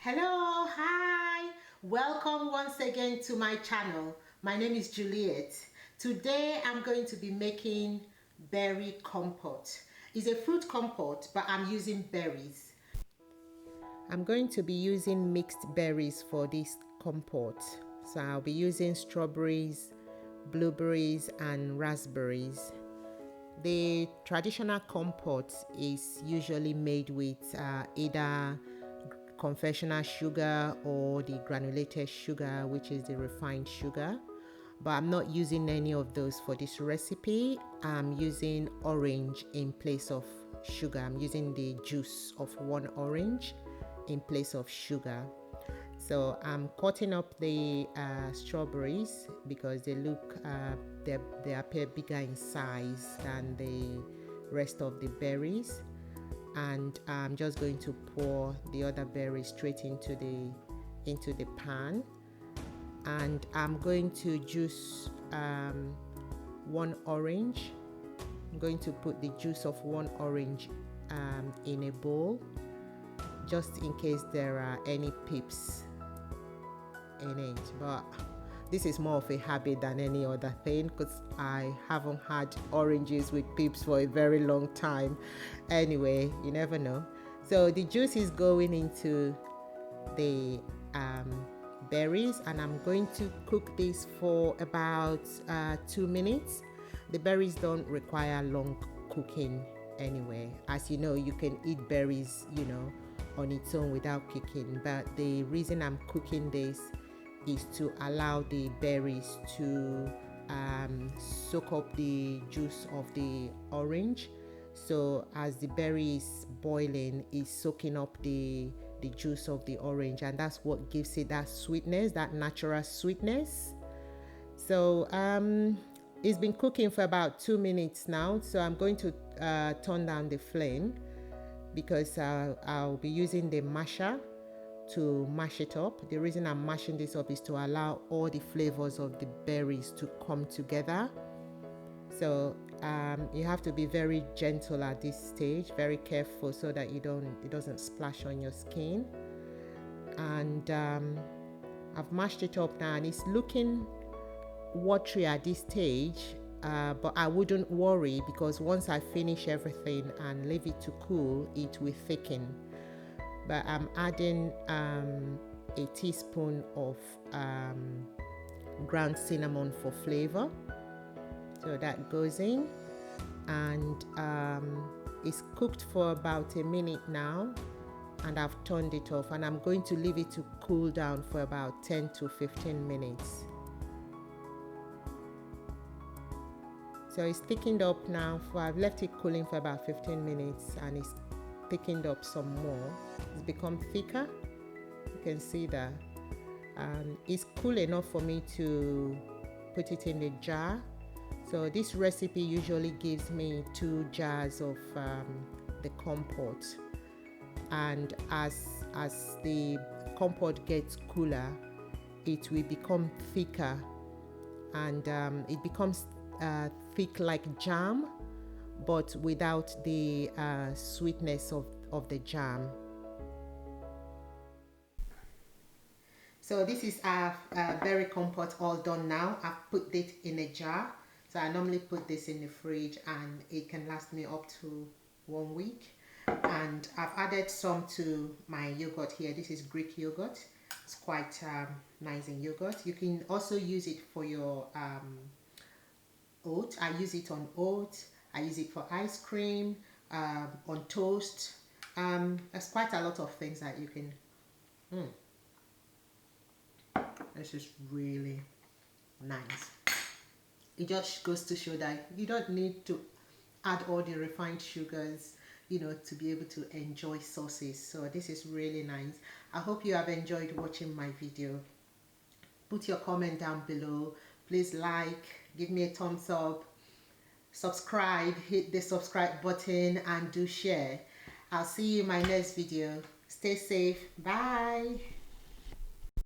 Hello, hi, welcome once again to my channel. My name is Juliet. Today I'm going to be making berry compote. It's a fruit compote, but I'm using berries. I'm going to be using mixed berries for this compote. So I'll be using strawberries, blueberries and raspberries. The traditional compote is usually made with either conventional sugar or the granulated sugar, which is the refined sugar, but I'm not using any of those for this recipe. I'm using orange in place of sugar. I'm using the juice of one orange in place of sugar. So I'm cutting up the strawberries because they look they appear bigger in size than the rest of the berries, and I'm just going to pour the other berries straight into the pan, and I'm going to juice one orange. I'm going to put the juice of one orange in a bowl, just in case there are any pips in it, but this is more of a habit than any other thing because I haven't had oranges with pips for a very long time. Anyway, you never know. So the juice is going into the berries, and I'm going to cook this for about 2 minutes. The berries don't require long cooking anyway. As you know, you can eat berries, on its own without cooking, but the reason I'm cooking this is to allow the berries to soak up the juice of the orange. So as the berry is boiling, it's soaking up the juice of the orange, and that's what gives it that sweetness, that natural sweetness. So it's been cooking for about 2 minutes now, so I'm going to turn down the flame because I'll be using the masher to mash it up. The reason I'm mashing this up is to allow all the flavors of the berries to come together. So you have to be very gentle at this stage, very careful so that it doesn't splash on your skin. And I've mashed it up now, and it's looking watery at this stage, but I wouldn't worry because once I finish everything and leave it to cool, it will thicken. But I'm adding a teaspoon of ground cinnamon for flavor. So that goes in, and it's cooked for about a minute now, and I've turned it off, and I'm going to leave it to cool down for about 10 to 15 minutes. So it's thickened up now. I've left it cooling for about 15 minutes, and it's thickened up some more. It's become thicker. You can see that it's cool enough for me to put it in the jar. So this recipe usually gives me 2 jars of the compote, and as the compote gets cooler, it will become thicker, and it becomes thick like jam, but without the sweetness of the jam. So this is our berry compote all done now. I've put it in a jar. So I normally put this in the fridge, and it can last me up to 1 week. And I've added some to my yogurt here. This is Greek yogurt. It's quite nice in yogurt. You can also use it for your oat. I use it on oat. I use it for ice cream, on toast. There's quite a lot of things that you can. This is really nice. It just goes to show that you don't need to add all the refined sugars, to be able to enjoy sauces. So this is really nice. I hope you have enjoyed watching my video. Put your comment down below. Please like, give me a thumbs up, subscribe, hit the subscribe button, and do share. I'll see you in my next video. Stay safe. Bye.